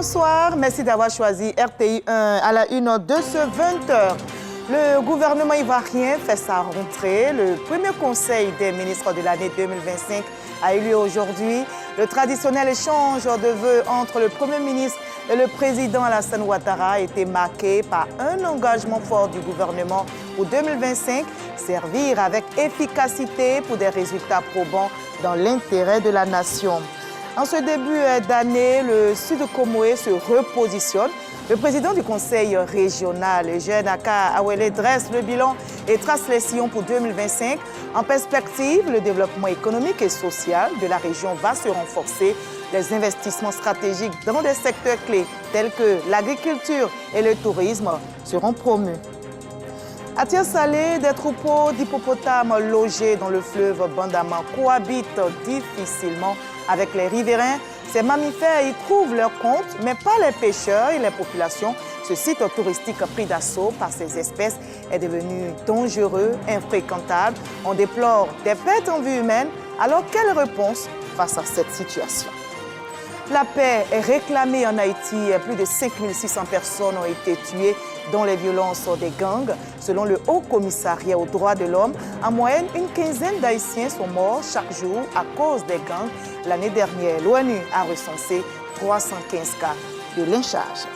Bonsoir, merci d'avoir choisi RTI 1 à la une de ce 20h. Le gouvernement ivoirien fait sa rentrée. Le premier conseil des ministres de l'année 2025 a eu lieu aujourd'hui. Le traditionnel échange de vœux entre le Premier ministre et le président Alassane Ouattara a été marqué par un engagement fort du gouvernement pour 2025, servir avec efficacité pour des résultats probants dans l'intérêt de la nation. En ce début d'année, le Sud Comoé se repositionne. Le président du conseil régional, Eugène Aka Awele, dresse le bilan et trace les sillons pour 2025. En perspective, le développement économique et social de la région va se renforcer. Les investissements stratégiques dans des secteurs clés tels que l'agriculture et le tourisme seront promus. À Tien-Salé, des troupeaux d'hippopotames logés dans le fleuve Bandama cohabitent difficilement avec les riverains. Ces mammifères y trouvent leur compte, mais pas les pêcheurs et les populations. Ce site touristique pris d'assaut par ces espèces est devenu dangereux, infréquentable. On déplore des pertes en vie humaine. Alors, quelle réponse face à cette situation? La paix est réclamée en Haïti. Plus de 5600 personnes ont été tuées dans les violences des gangs. Selon le Haut Commissariat aux droits de l'homme, en moyenne, une quinzaine d'Haïtiens sont morts chaque jour à cause des gangs. L'année dernière, l'ONU a recensé 315 cas de lynchage.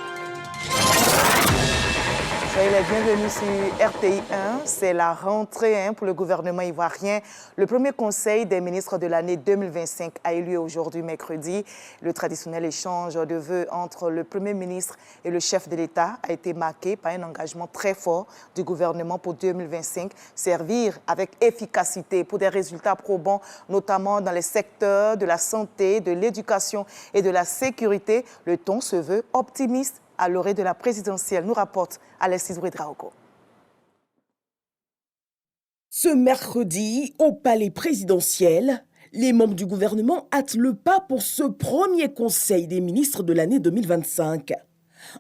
Soyez les bienvenus sur RTI 1. C'est la rentrée pour le gouvernement ivoirien. Le premier conseil des ministres de l'année 2025 a eu lieu aujourd'hui, mercredi. Le traditionnel échange de vœux entre le Premier ministre et le chef de l'État a été marqué par un engagement très fort du gouvernement pour 2025, servir avec efficacité pour des résultats probants, notamment dans les secteurs de la santé, de l'éducation et de la sécurité. Le ton se veut optimiste à l'orée de la présidentielle, nous rapporte Alexis Ouedraogo. Ce mercredi, au palais présidentiel, les membres du gouvernement hâtent le pas pour ce premier conseil des ministres de l'année 2025.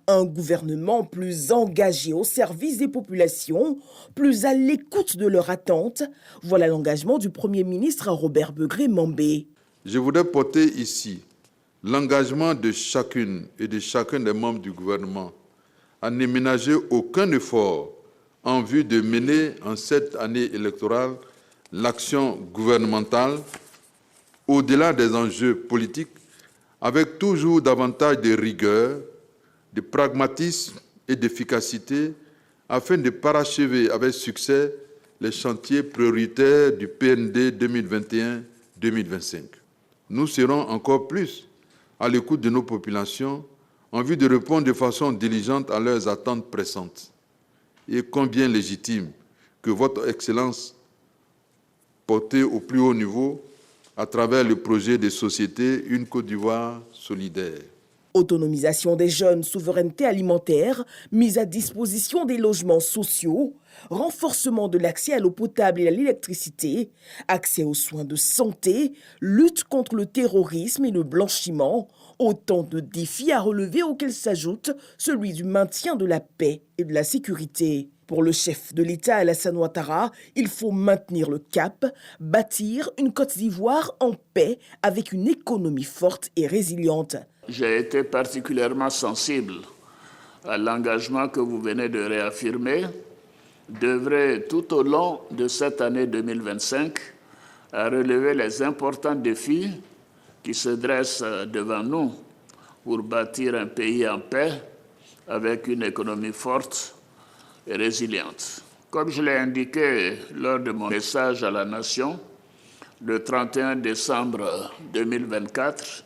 Un gouvernement plus engagé au service des populations, plus à l'écoute de leurs attentes. Voilà l'engagement du Premier ministre Robert Begré-Mambé. Je voudrais porter ici l'engagement de chacune et de chacun des membres du gouvernement à ne ménager aucun effort en vue de mener en cette année électorale l'action gouvernementale au-delà des enjeux politiques avec toujours davantage de rigueur, de pragmatisme et d'efficacité afin de parachever avec succès les chantiers prioritaires du PND 2021-2025. Nous serons encore plus à l'écoute de nos populations en vue de répondre de façon diligente à leurs attentes pressantes. Et combien légitime que votre Excellence, portée au plus haut niveau à travers le projet de société Une Côte d'Ivoire solidaire. Autonomisation des jeunes, souveraineté alimentaire, mise à disposition des logements sociaux, renforcement de l'accès à l'eau potable et à l'électricité, accès aux soins de santé, lutte contre le terrorisme et le blanchiment, autant de défis à relever auxquels s'ajoute celui du maintien de la paix et de la sécurité. Pour le chef de l'État Alassane Ouattara, il faut maintenir le cap, bâtir une Côte d'Ivoire en paix avec une économie forte et résiliente. J'ai été particulièrement sensible à l'engagement que vous venez de réaffirmer d'œuvrer tout au long de cette année 2025 à relever les importants défis qui se dressent devant nous pour bâtir un pays en paix avec une économie forte et résiliente. Comme je l'ai indiqué lors de mon message à la nation, le 31 décembre 2024,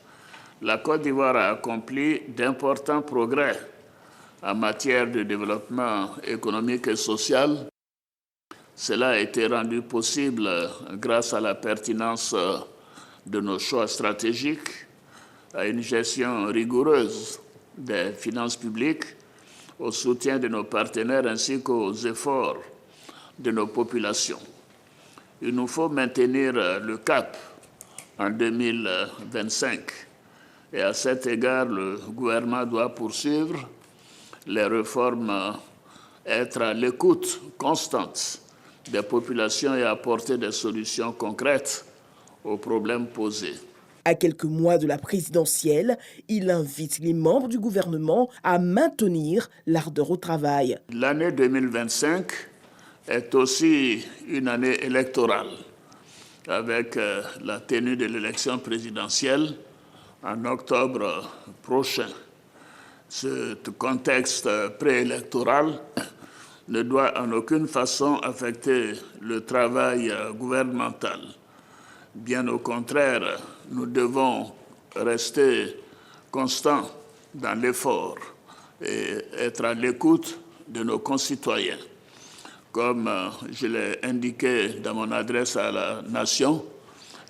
la Côte d'Ivoire a accompli d'importants progrès en matière de développement économique et social. Cela a été rendu possible grâce à la pertinence de nos choix stratégiques, à une gestion rigoureuse des finances publiques, au soutien de nos partenaires ainsi qu'aux efforts de nos populations. Il nous faut maintenir le cap en 2025. Et à cet égard, le gouvernement doit poursuivre les réformes, être à l'écoute constante des populations et apporter des solutions concrètes aux problèmes posés. À quelques mois de la présidentielle, il invite les membres du gouvernement à maintenir l'ardeur au travail. L'année 2025 est aussi une année électorale, avec la tenue de l'élection présidentielle en octobre prochain. Ce contexte préélectoral ne doit en aucune façon affecter le travail gouvernemental. Bien au contraire, nous devons rester constants dans l'effort et être à l'écoute de nos concitoyens. Comme je l'ai indiqué dans mon adresse à la nation,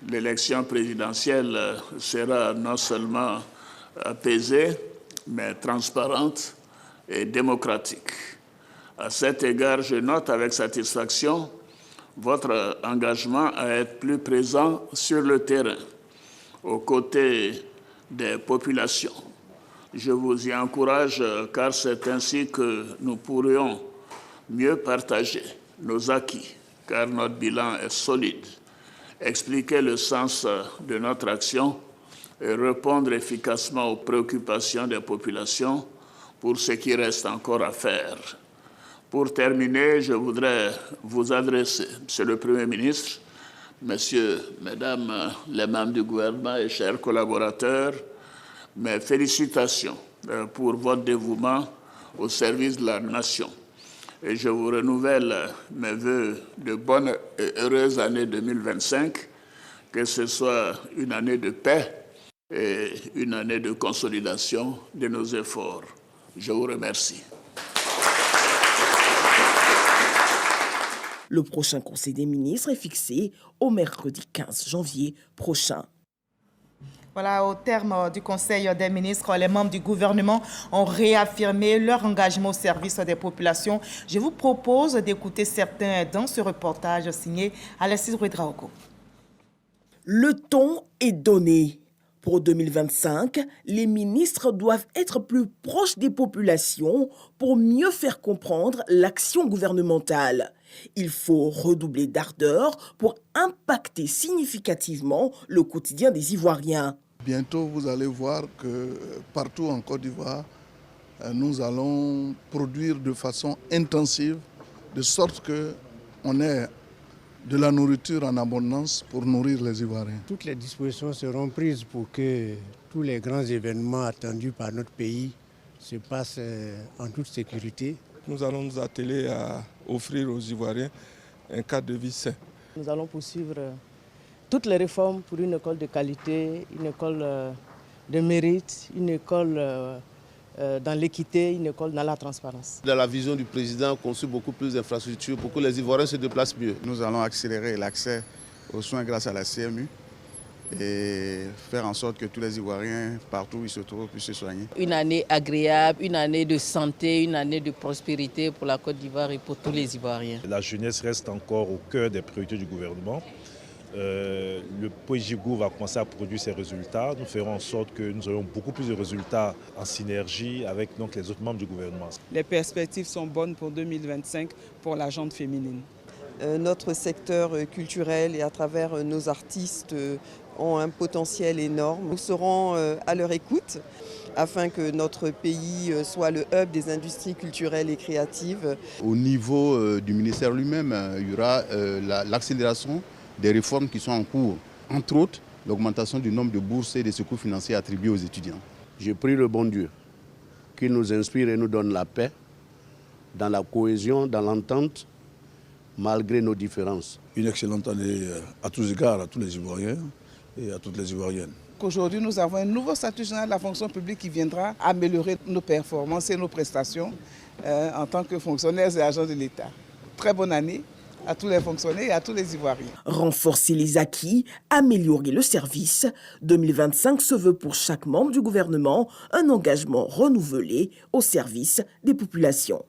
l'élection présidentielle sera non seulement apaisée, mais transparente et démocratique. À cet égard, je note avec satisfaction votre engagement à être plus présent sur le terrain, aux côtés des populations. Je vous y encourage car c'est ainsi que nous pourrions mieux partager nos acquis, car notre bilan est solide, expliquer le sens de notre action et répondre efficacement aux préoccupations des populations pour ce qui reste encore à faire. Pour terminer, je voudrais vous adresser, Monsieur le Premier ministre, Messieurs, Mesdames les membres du gouvernement et chers collaborateurs, mes félicitations pour votre dévouement au service de la nation. Et je vous renouvelle mes vœux de bonne et heureuse année 2025, que ce soit une année de paix et une année de consolidation de nos efforts. Je vous remercie. Le prochain Conseil des ministres est fixé au mercredi 15 janvier prochain. Voilà, au terme du Conseil des ministres, les membres du gouvernement ont réaffirmé leur engagement au service des populations. Je vous propose d'écouter certains dans ce reportage signé Alexis Ouedraogo. Le ton est donné. Pour 2025, les ministres doivent être plus proches des populations pour mieux faire comprendre l'action gouvernementale. Il faut redoubler d'ardeur pour impacter significativement le quotidien des Ivoiriens. Bientôt, vous allez voir que partout en Côte d'Ivoire, nous allons produire de façon intensive, de sorte qu'on ait de la nourriture en abondance pour nourrir les Ivoiriens. Toutes les dispositions seront prises pour que tous les grands événements attendus par notre pays se passent en toute sécurité. Nous allons nous atteler à offrir aux Ivoiriens un cadre de vie sain. Nous allons poursuivre toutes les réformes pour une école de qualité, une école de mérite, une école dans l'équité, une école dans la transparence. Dans la vision du président, construire beaucoup plus d'infrastructures pour que les Ivoiriens se déplacent mieux. Nous allons accélérer l'accès aux soins grâce à la CMU et faire en sorte que tous les Ivoiriens, partout où ils se trouvent, puissent se soigner. Une année agréable, une année de santé, une année de prospérité pour la Côte d'Ivoire et pour tous les Ivoiriens. La jeunesse reste encore au cœur des priorités du gouvernement. Le POJIGO va commencer à produire ses résultats. Nous ferons en sorte que nous aurons beaucoup plus de résultats en synergie avec les autres membres du gouvernement. Les perspectives sont bonnes pour 2025 pour la gente féminine. Notre secteur culturel et à travers nos artistes ont un potentiel énorme. Nous serons à leur écoute afin que notre pays soit le hub des industries culturelles et créatives. Au niveau du ministère lui-même, il y aura l'accélération des réformes qui sont en cours, entre autres l'augmentation du nombre de bourses et des secours financiers attribués aux étudiants. Je prie le bon Dieu qu'il nous inspire et nous donne la paix, dans la cohésion, dans l'entente, malgré nos différences. Une excellente année à tous égards, à tous les Ivoiriens et à toutes les Ivoiriennes. Aujourd'hui, nous avons un nouveau statut général de la fonction publique qui viendra améliorer nos performances et nos prestations en tant que fonctionnaires et agents de l'État. Très bonne année à tous les fonctionnaires et à tous les Ivoiriens. Renforcer les acquis, améliorer le service. 2025 se veut pour chaque membre du gouvernement un engagement renouvelé au service des populations.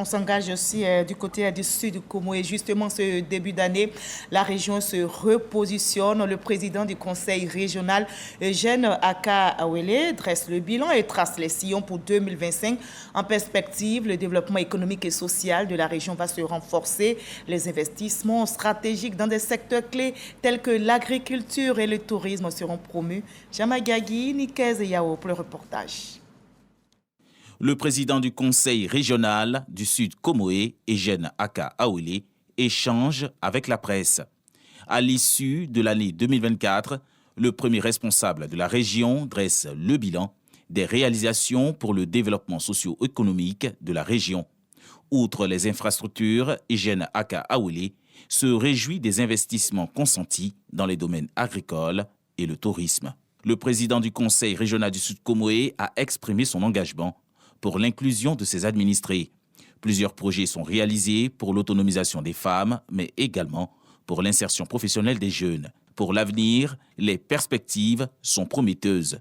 On s'engage aussi du côté du sud Komo et justement ce début d'année, la région se repositionne. Le président du conseil régional, Eugène Aka Awele, dresse le bilan et trace les sillons pour 2025. En perspective, le développement économique et social de la région va se renforcer. Les investissements stratégiques dans des secteurs clés tels que l'agriculture et le tourisme seront promus. Jamagagi, Nikez et Yao pour le reportage. Le président du conseil régional du Sud Komoé, Eugène Aka Awele, échange avec la presse. À l'issue de l'année 2024, le premier responsable de la région dresse le bilan des réalisations pour le développement socio-économique de la région. Outre les infrastructures, Eugène Aka Awele se réjouit des investissements consentis dans les domaines agricoles et le tourisme. Le président du conseil régional du Sud Komoé a exprimé son engagement pour l'inclusion de ses administrés. Plusieurs projets sont réalisés pour l'autonomisation des femmes, mais également pour l'insertion professionnelle des jeunes. Pour l'avenir, les perspectives sont prometteuses.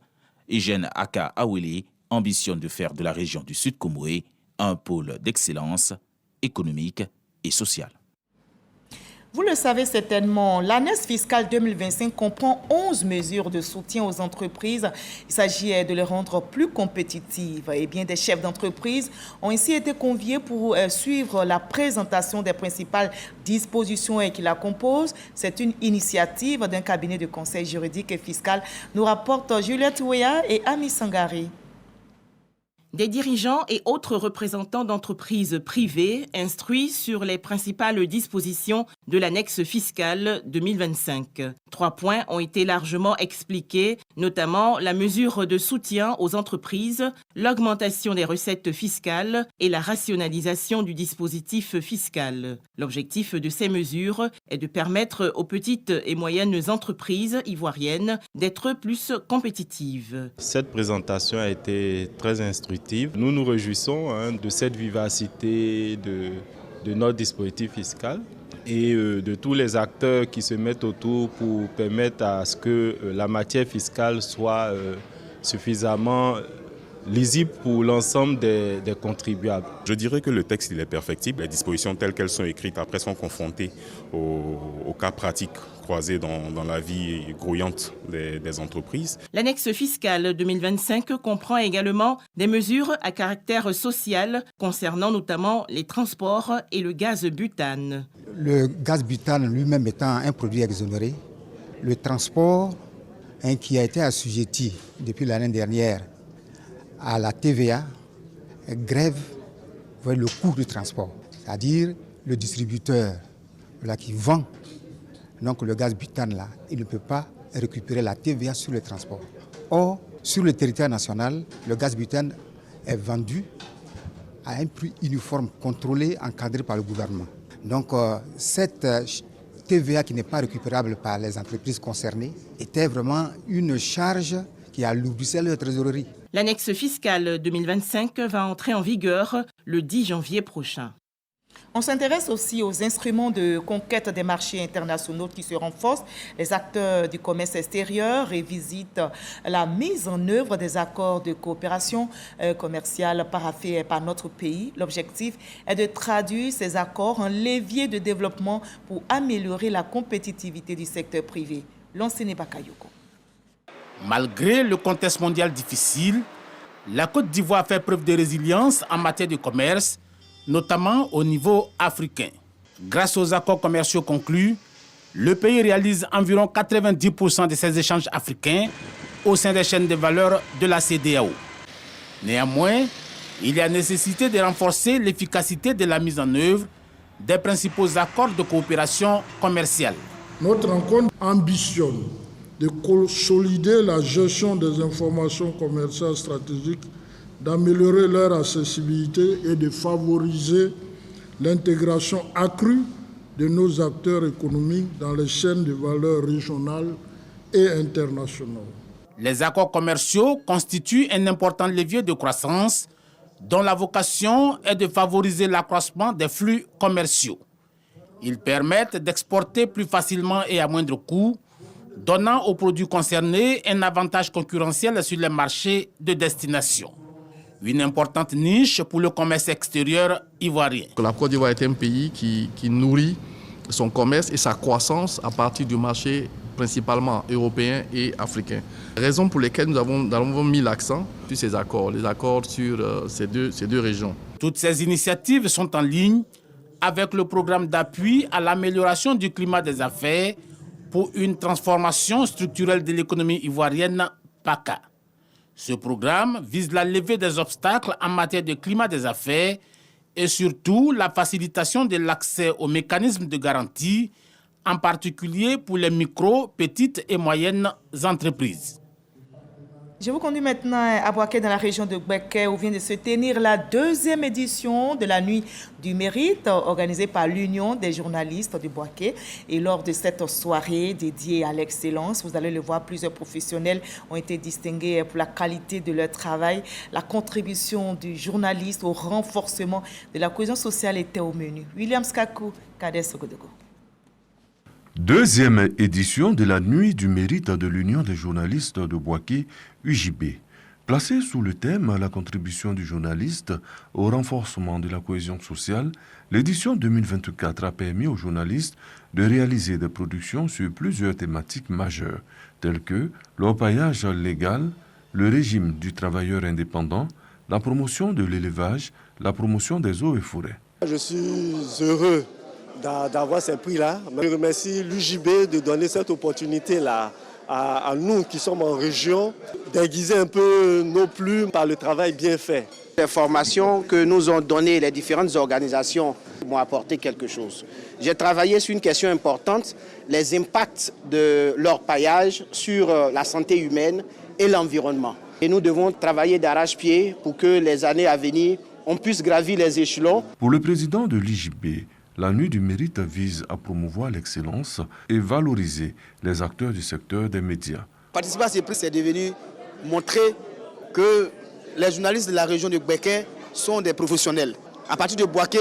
Eugène Aka Awele ambitionne de faire de la région du Sud Komoé un pôle d'excellence économique et sociale. Vous le savez certainement, l'année fiscale 2025 comprend 11 mesures de soutien aux entreprises. Il s'agit de les rendre plus compétitives. Et bien, des chefs d'entreprise ont ainsi été conviés pour suivre la présentation des principales dispositions qui la composent. C'est une initiative d'un cabinet de conseil juridique et fiscal, nous rapportent Juliette Ouéa et Ami Sangari. Des dirigeants et autres représentants d'entreprises privées instruits sur les principales dispositions de l'annexe fiscale 2025. 3 points ont été largement expliqués, notamment la mesure de soutien aux entreprises, l'augmentation des recettes fiscales et la rationalisation du dispositif fiscal. L'objectif de ces mesures est de permettre aux petites et moyennes entreprises ivoiriennes d'être plus compétitives. Cette présentation a été très instructive. Nous nous réjouissons de cette vivacité de notre dispositif fiscal et de tous les acteurs qui se mettent autour pour permettre à ce que la matière fiscale soit suffisamment lisible pour l'ensemble des contribuables. Je dirais que le texte il est perfectible. Les dispositions telles qu'elles sont écrites après sont confrontées aux cas pratiques croisés dans la vie grouillante des entreprises. L'annexe fiscale 2025 comprend également des mesures à caractère social concernant notamment les transports et le gaz butane. Le gaz butane lui-même étant un produit exonéré, le transport qui a été assujetti depuis l'année dernière à la TVA grève le coût du transport, c'est-à-dire le distributeur qui vend donc le gaz butane là, il ne peut pas récupérer la TVA sur le transport. Or, sur le territoire national, le gaz butane est vendu à un prix uniforme, contrôlé, encadré par le gouvernement. Donc cette TVA qui n'est pas récupérable par les entreprises concernées était vraiment une charge qui alourdissait leur trésorerie. L'annexe fiscale 2025 va entrer en vigueur le 10 janvier prochain. On s'intéresse aussi aux instruments de conquête des marchés internationaux qui se renforcent. Les acteurs du commerce extérieur révisitent la mise en œuvre des accords de coopération commerciale paraphés par notre pays. L'objectif est de traduire ces accords en levier de développement pour améliorer la compétitivité du secteur privé. L'enseigne Bakayoko. Malgré le contexte mondial difficile, la Côte d'Ivoire fait preuve de résilience en matière de commerce, notamment au niveau africain. Grâce aux accords commerciaux conclus, le pays réalise environ 90% de ses échanges africains au sein des chaînes de valeur de la CEDEAO. Néanmoins, il y a nécessité de renforcer l'efficacité de la mise en œuvre des principaux accords de coopération commerciale. Notre rencontre ambitionne de consolider la gestion des informations commerciales stratégiques, d'améliorer leur accessibilité et de favoriser l'intégration accrue de nos acteurs économiques dans les chaînes de valeur régionales et internationales. Les accords commerciaux constituent un important levier de croissance dont la vocation est de favoriser l'accroissement des flux commerciaux. Ils permettent d'exporter plus facilement et à moindre coût, donnant aux produits concernés un avantage concurrentiel sur les marchés de destination. Une importante niche pour le commerce extérieur ivoirien. La Côte d'Ivoire est un pays qui nourrit son commerce et sa croissance à partir du marché principalement européen et africain. Raison pour lesquelles nous avons mis l'accent sur ces accords, les accords sur ces deux régions. Toutes ces initiatives sont en ligne avec le programme d'appui à l'amélioration du climat des affaires pour une transformation structurelle de l'économie ivoirienne, PACA. Ce programme vise la levée des obstacles en matière de climat des affaires et surtout la facilitation de l'accès aux mécanismes de garantie, en particulier pour les micro, petites et moyennes entreprises. Je vous conduis maintenant à Boaké, dans la région de Gbeke, où vient de se tenir la 2e édition de la Nuit du Mérite, organisée par l'Union des journalistes de Boaké. Et lors de cette soirée dédiée à l'excellence, vous allez le voir, plusieurs professionnels ont été distingués pour la qualité de leur travail. La contribution du journaliste au renforcement de la cohésion sociale était au menu. William Skakou, Kades Sogodogo. 2e édition de la Nuit du Mérite de l'Union des journalistes de Boaké, UJB. Placée sous le thème « La contribution du journaliste au renforcement de la cohésion sociale », l'édition 2024 a permis aux journalistes de réaliser des productions sur plusieurs thématiques majeures, telles que l'orpaillage légal, le régime du travailleur indépendant, la promotion de l'élevage, la promotion des eaux et forêts. Je suis heureux d'avoir ces prix-là. Je remercie l'UJB de donner cette opportunité-là à nous qui sommes en région, d'aiguiser un peu nos plumes par le travail bien fait. Les formations que nous ont données les différentes organisations m'ont apporté quelque chose. J'ai travaillé sur une question importante, les impacts de l'orpaillage sur la santé humaine et l'environnement. Et nous devons travailler d'arrache-pied pour que les années à venir, on puisse gravir les échelons. Pour le président de l'IJB, la Nuit du Mérite vise à promouvoir l'excellence et valoriser les acteurs du secteur des médias. Participer à ces prix, c'est devenu montrer que les journalistes de la région de Gbeke sont des professionnels. À partir de Boaké,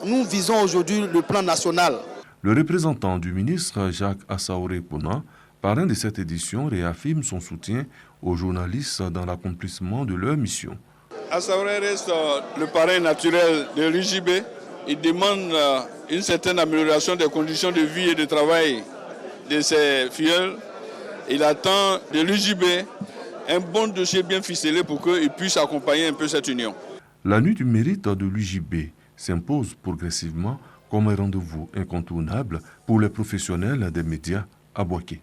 nous visons aujourd'hui le plan national. Le représentant du ministre Jacques Assaouré Pona, parrain de cette édition, réaffirme son soutien aux journalistes dans l'accomplissement de leur mission. Assaouré reste le parrain naturel de l'UJB. Il demande une certaine amélioration des conditions de vie et de travail de ses filleuls. Il attend de l'UJB un bon dossier bien ficelé pour qu'il puisse accompagner un peu cette union. La Nuit du Mérite de l'UJB s'impose progressivement comme un rendez-vous incontournable pour les professionnels des médias à Boaké.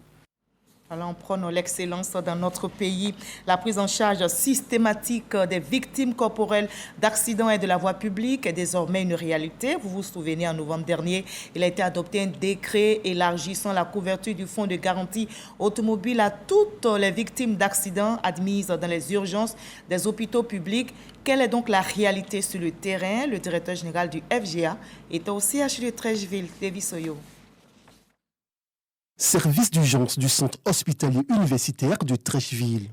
Alors, on prône l'excellence dans notre pays. La prise en charge systématique des victimes corporelles d'accidents et de la voie publique est désormais une réalité. Vous vous souvenez, en novembre dernier, il a été adopté un décret élargissant la couverture du fonds de garantie automobile à toutes les victimes d'accidents admises dans les urgences des hôpitaux publics. Quelle est donc la réalité sur le terrain? Le directeur général du FGA est au CHU de Trècheville, David Soyo. Service d'urgence du centre hospitalier universitaire de Trècheville.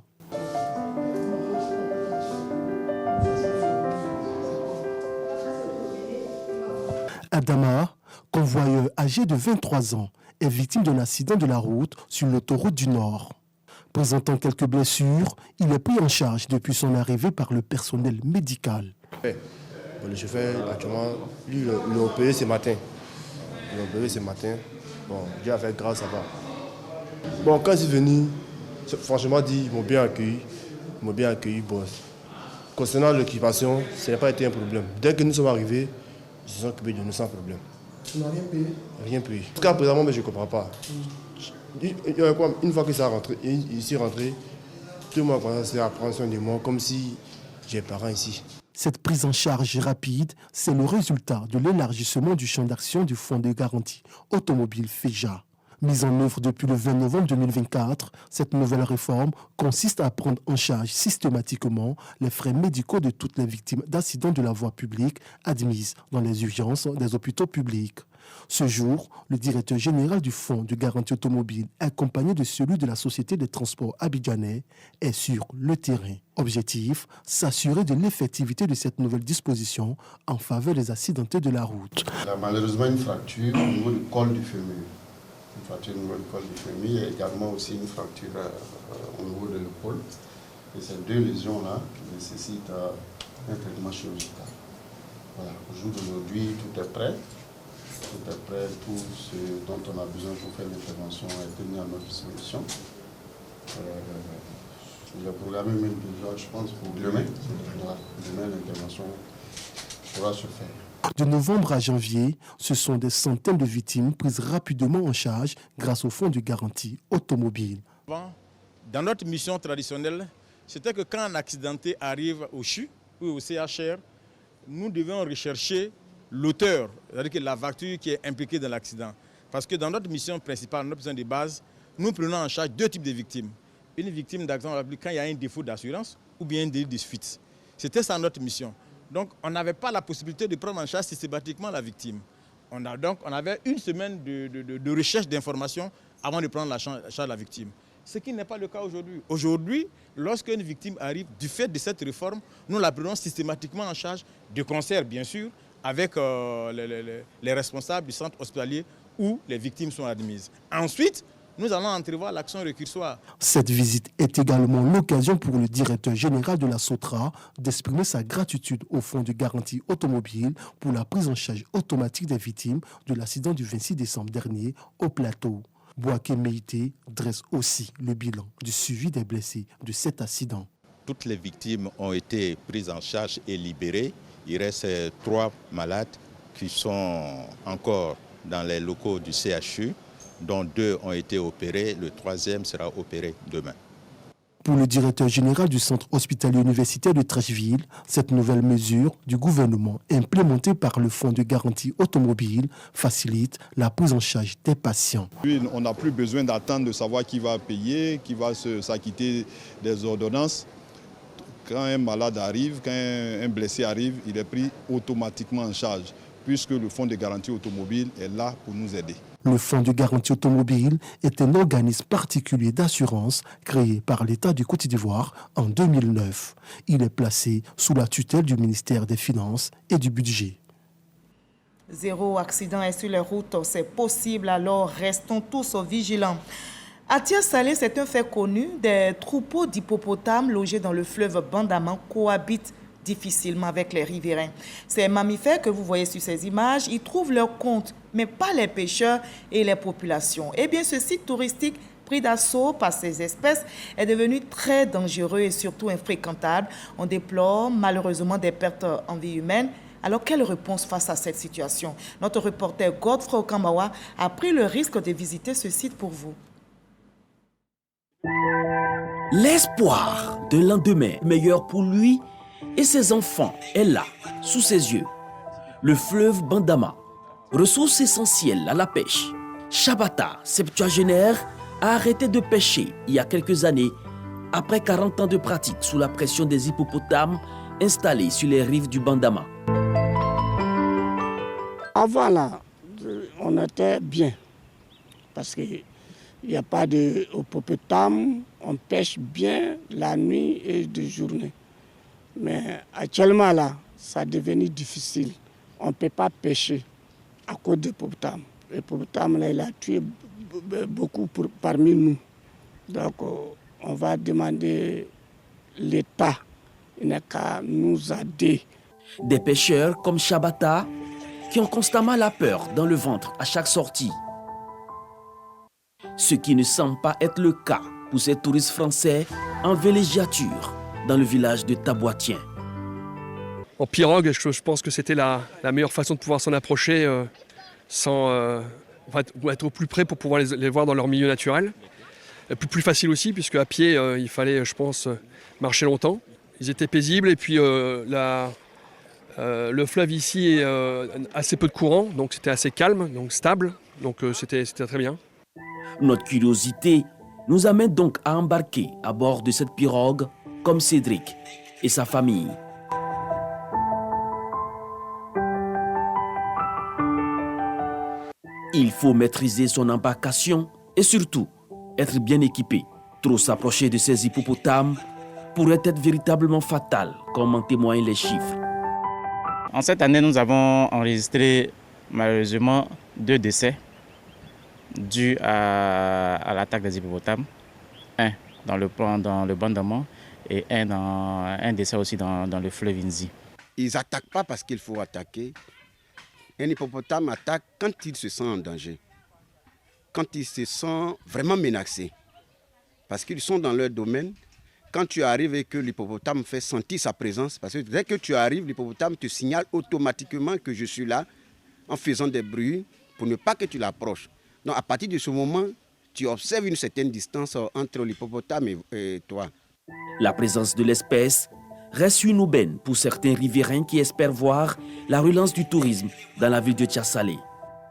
Adama, convoyeur âgé de 23 ans, est victime d'un accident de la route sur l'autoroute du Nord. Présentant quelques blessures, il est pris en charge depuis son arrivée par le personnel médical. Le chauffeur, actuellement, lui, il l'a opéré ce matin. Bon, Dieu a fait grâce, ça va. Bon, quand je suis venu, franchement dit, ils m'ont bien accueilli. Bon. Concernant l'équipation, ça n'a pas été un problème. Dès que nous sommes arrivés, ils se sont occupés de nous sans problème. Tu n'as rien payé? Rien payé. Jusqu'à présent, mais je ne comprends pas. Une fois que ça a rentré, ici rentré, tout le monde a commencé à prendre soin de moi comme si j'ai parents ici. Cette prise en charge rapide, c'est le résultat de l'élargissement du champ d'action du Fonds de garantie automobile FEJA. Mise en œuvre depuis le 20 novembre 2024, cette nouvelle réforme consiste à prendre en charge systématiquement les frais médicaux de toutes les victimes d'accidents de la voie publique admises dans les urgences des hôpitaux publics. Ce jour, le directeur général du Fonds de garantie automobile, accompagné de celui de la Société des transports abidjanais, est sur le terrain. Objectif, s'assurer de l'effectivité de cette nouvelle disposition en faveur des accidentés de la route. Il y a malheureusement une fracture au niveau du col du fémur. Une fracture au niveau du col du fémur et également aussi une fracture au niveau de l'épaule. Et ces 2 lésions-là nécessitent un traitement chirurgical. Voilà, au jour d'aujourd'hui, tout est prêt. Tout est prêt, tout ce dont on a besoin pour faire l'intervention a été mis à notre disposition. J'ai programmé même déjà, je pense, pour demain. Demain, l'intervention pourra se faire. De novembre à janvier, ce sont des centaines de victimes prises rapidement en charge grâce au fonds de garantie automobile. Dans notre mission traditionnelle, c'était que quand un accidenté arrive au CHU ou au CHR, nous devions rechercher l'auteur, c'est-à-dire que la voiture qui est impliquée dans l'accident. Parce que dans notre mission principale, notre mission de base, nous prenons en charge 2 types de victimes. Une victime d'accident quand il y a un défaut d'assurance ou bien un délit de fuite. C'était ça notre mission. Donc on n'avait pas la possibilité de prendre en charge systématiquement la victime. On avait 1 semaine de recherche d'informations avant de prendre en charge la victime. Ce qui n'est pas le cas aujourd'hui. Aujourd'hui, lorsqu'une victime arrive, du fait de cette réforme, nous la prenons systématiquement en charge, de concert bien sûr, avec les responsables du centre hospitalier où les victimes sont admises. Ensuite, nous allons entrevoir l'action récursoire. Cette visite est également l'occasion pour le directeur général de la SOTRA d'exprimer sa gratitude au fonds de garantie automobile pour la prise en charge automatique des victimes de l'accident du 26 décembre dernier au plateau. Bouaké Méïté dresse aussi le bilan du suivi des blessés de cet accident. Toutes les victimes ont été prises en charge et libérées. Il reste 3 malades qui sont encore dans les locaux du CHU, dont 2 ont été opérés. Le 3e sera opéré demain. Pour le directeur général du centre hospitalier universitaire de Treichville, cette nouvelle mesure du gouvernement implémentée par le fonds de garantie automobile facilite la prise en charge des patients. On n'a plus besoin d'attendre de savoir qui va payer, qui va s'acquitter des ordonnances. Quand un malade arrive, quand un blessé arrive, il est pris automatiquement en charge, puisque le fonds de garantie automobile est là pour nous aider. Le fonds de garantie automobile est un organisme particulier d'assurance créé par l'État du Côte d'Ivoire en 2009. Il est placé sous la tutelle du ministère des Finances et du Budget. 0 accident est sur les routes, c'est possible, alors restons tous vigilants. À Tia-Salé, c'est un fait connu, des troupeaux d'hippopotames logés dans le fleuve Bandama cohabitent difficilement avec les riverains. Ces mammifères que vous voyez sur ces images, ils trouvent leur compte, mais pas les pêcheurs et les populations. Eh bien, ce site touristique pris d'assaut par ces espèces est devenu très dangereux et surtout infréquentable. On déplore malheureusement des pertes en vie humaine. Alors, quelle réponse face à cette situation? Notre reporter Godfrey Okambawa a pris le risque de visiter ce site pour vous. L'espoir d'un lendemain meilleur pour lui et ses enfants est là, sous ses yeux. Le fleuve Bandama, ressource essentielle à la pêche. Shabata, septuagénaire, a arrêté de pêcher il y a quelques années, après 40 ans de pratique sous la pression des hippopotames installés sur les rives du Bandama. Avant là, on était bien, parce qu'il n'y a pas d'hippopotames, on pêche bien la nuit et de journée. Mais actuellement là, ça est devenu difficile. On ne peut pas pêcher à cause de l'hippopotame. L'hippopotame là, il a tué beaucoup parmi nous. Donc on va demander l'État, il n'a qu'à nous aider. Des pêcheurs comme Shabata qui ont constamment la peur dans le ventre à chaque sortie. Ce qui ne semble pas être le cas pour ces touristes français en villégiature dans le village de Taboitien. En pirogue, je pense que c'était la meilleure façon de pouvoir s'en approcher sans être au plus près pour pouvoir les voir dans leur milieu naturel. Plus facile aussi, puisque à pied, il fallait, je pense, marcher longtemps. Ils étaient paisibles et puis le fleuve ici est assez peu de courant, donc c'était assez calme, donc stable, donc c'était très bien. Notre curiosité nous amène donc à embarquer à bord de cette pirogue comme Cédric et sa famille. Il faut maîtriser son embarcation et surtout être bien équipé. Trop s'approcher de ces hippopotames pourrait être véritablement fatal, comme en témoignent les chiffres. En cette année, nous avons enregistré malheureusement 2 décès dus à l'attaque des hippopotames. Un dans le Bandama et un décès aussi dans le fleuve Inzi. Ils n'attaquent pas parce qu'il faut attaquer. Un hippopotame attaque quand il se sent en danger, quand il se sent vraiment menacé. Parce qu'ils sont dans leur domaine. Quand tu arrives et que l'hippopotame fait sentir sa présence, parce que dès que tu arrives, l'hippopotame te signale automatiquement que je suis là, en faisant des bruits, pour ne pas que tu l'approches. Donc à partir de ce moment, tu observes une certaine distance entre l'hippopotame et toi. La présence de l'espèce reste une aubaine pour certains riverains qui espèrent voir la relance du tourisme dans la ville de Tiasalé.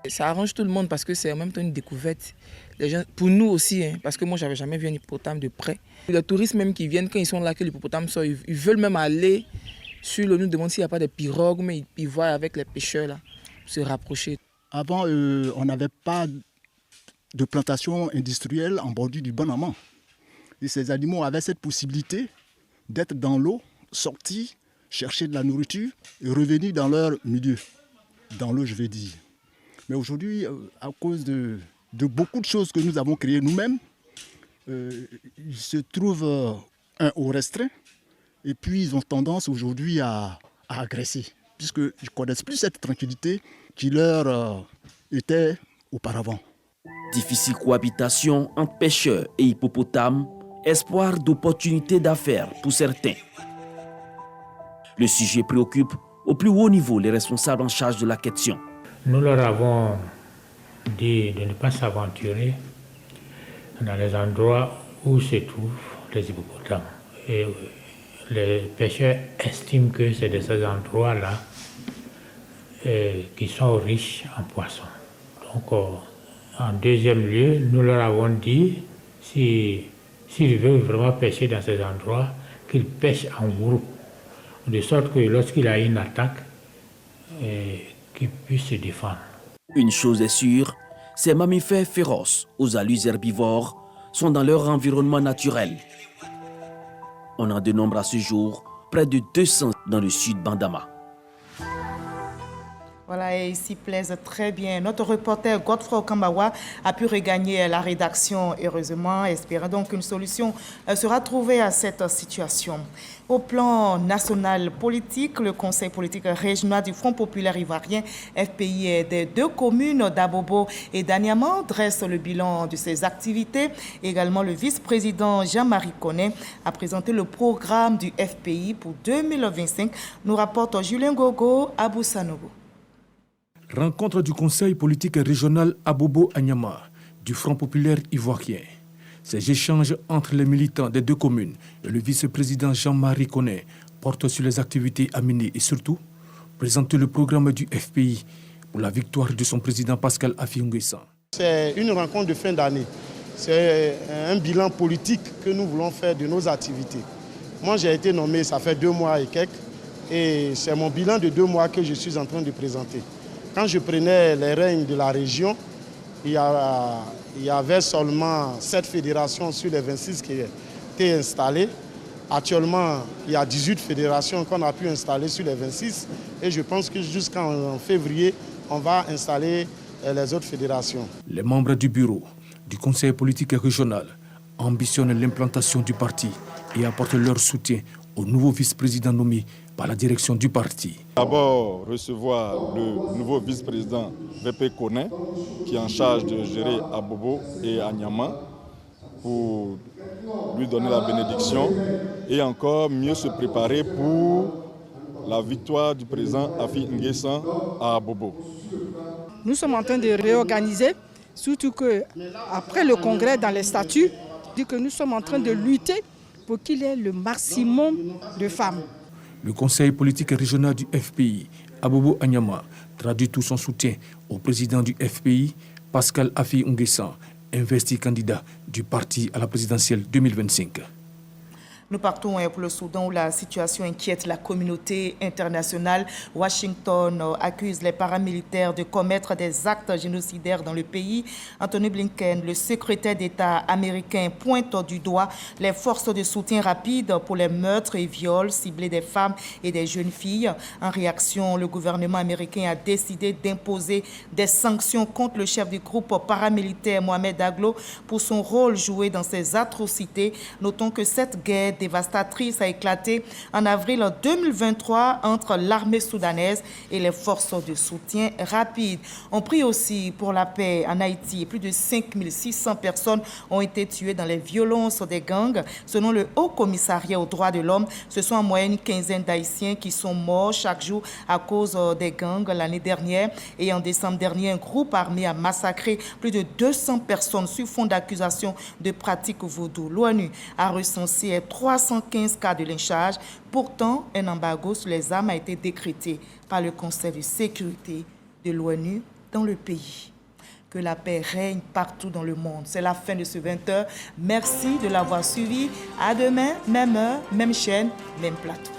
Ça arrange tout le monde parce que c'est en même temps une découverte. Les gens, pour nous aussi, parce que moi, je n'avais jamais vu un hippopotame de près. Les touristes même qui viennent, quand ils sont là, que l'hippopotame sort, ils veulent même aller sur le nous demandent s'il n'y a pas de pirogues, mais ils voient avec les pêcheurs là, se rapprocher. Avant, on n'avait pas de plantation industrielle en bordure du Bandama. Et ces animaux avaient cette possibilité d'être dans l'eau, sortir, chercher de la nourriture et revenir dans leur milieu. Dans l'eau, je vais dire. Mais aujourd'hui, à cause de beaucoup de choses que nous avons créées nous-mêmes, ils se trouvent un haut restreint et puis ils ont tendance aujourd'hui à agresser, puisqu'ils ne connaissent plus cette tranquillité qui leur était auparavant. Difficile cohabitation entre pêcheurs et hippopotames, espoir d'opportunités d'affaires pour certains. Le sujet préoccupe au plus haut niveau les responsables en charge de la question. Nous leur avons dit de ne pas s'aventurer dans les endroits où se trouvent les hippopotames. Et les pêcheurs estiment que c'est de ces endroits-là qui sont riches en poissons. Donc, en deuxième lieu, nous leur avons dit, s'ils veulent vraiment pêcher dans ces endroits, qu'ils pêchent en groupe, de sorte que lorsqu'il y a une attaque, qu'ils puissent se défendre. Une chose est sûre, ces mammifères féroces aux allures herbivores sont dans leur environnement naturel. On en dénombre à ce jour près de 200 dans le sud Bandama. Voilà, et ici plaise très bien. Notre reporter Godfrey Okambawa a pu regagner la rédaction, heureusement, espérant donc qu'une solution sera trouvée à cette situation. Au plan national politique, le Conseil politique régional du Front populaire ivoirien, FPI, des deux communes d'Abobo et d'Anyama dresse le bilan de ses activités. Également, le vice-président Jean-Marie Koné a présenté le programme du FPI pour 2025, nous rapporte Julien Gogo à Boussanogo. Rencontre du Conseil politique régional Abobo-Anyama du Front populaire ivoirien. Ces échanges entre les militants des deux communes et le vice-président Jean-Marie Koné portent sur les activités à mener et surtout présenter le programme du FPI pour la victoire de son président Pascal Affi N'Guessan. C'est une rencontre de fin d'année. C'est un bilan politique que nous voulons faire de nos activités. Moi, j'ai été nommé, ça fait 2 mois et quelques, et c'est mon bilan de 2 mois que je suis en train de présenter. Quand je prenais les règnes de la région, il y avait seulement 7 fédérations sur les 26 qui étaient installées. Actuellement, il y a 18 fédérations qu'on a pu installer sur les 26. Et je pense que jusqu'en février, on va installer les autres fédérations. Les membres du bureau du Conseil politique régional ambitionnent l'implantation du parti et apportent leur soutien au nouveau vice-président nommé par la direction du parti. D'abord, recevoir le nouveau vice-président VP Koné, qui est en charge de gérer Abobo et Anyama, pour lui donner la bénédiction et encore mieux se préparer pour la victoire du président Affi N'Guessan à Abobo. Nous sommes en train de réorganiser, surtout qu'après le congrès dans les statuts, dit que nous sommes en train de lutter pour qu'il y ait le maximum de femmes. Le Conseil politique régional du FPI, Abobo-Anyama, traduit tout son soutien au président du FPI, Pascal Affi N'Guessan, investi candidat du parti à la présidentielle 2025. Nous partons pour le Soudan où la situation inquiète la communauté internationale. Washington accuse les paramilitaires de commettre des actes génocidaires dans le pays. Anthony Blinken, le secrétaire d'État américain, pointe du doigt les forces de soutien rapide pour les meurtres et viols ciblés des femmes et des jeunes filles. En réaction, le gouvernement américain a décidé d'imposer des sanctions contre le chef du groupe paramilitaire Mohamed Daglo pour son rôle joué dans ces atrocités. Notons que cette guerre dévastatrice a éclaté en avril 2023 entre l'armée soudanaise et les forces de soutien rapide. On prie aussi pour la paix en Haïti. Plus de 5600 personnes ont été tuées dans les violences des gangs. Selon le Haut Commissariat aux droits de l'homme, ce sont en moyenne une quinzaine d'Haïtiens qui sont morts chaque jour à cause des gangs l'année dernière. Et en décembre dernier, un groupe armé a massacré plus de 200 personnes sur fond d'accusation de pratiques vaudou. L'ONU a recensé 315 cas de lynchage. Pourtant, un embargo sur les armes a été décrété par le Conseil de sécurité de l'ONU dans le pays. Que la paix règne partout dans le monde. C'est la fin de ce 20h. Merci de l'avoir suivi. À demain, même heure, même chaîne, même plateau.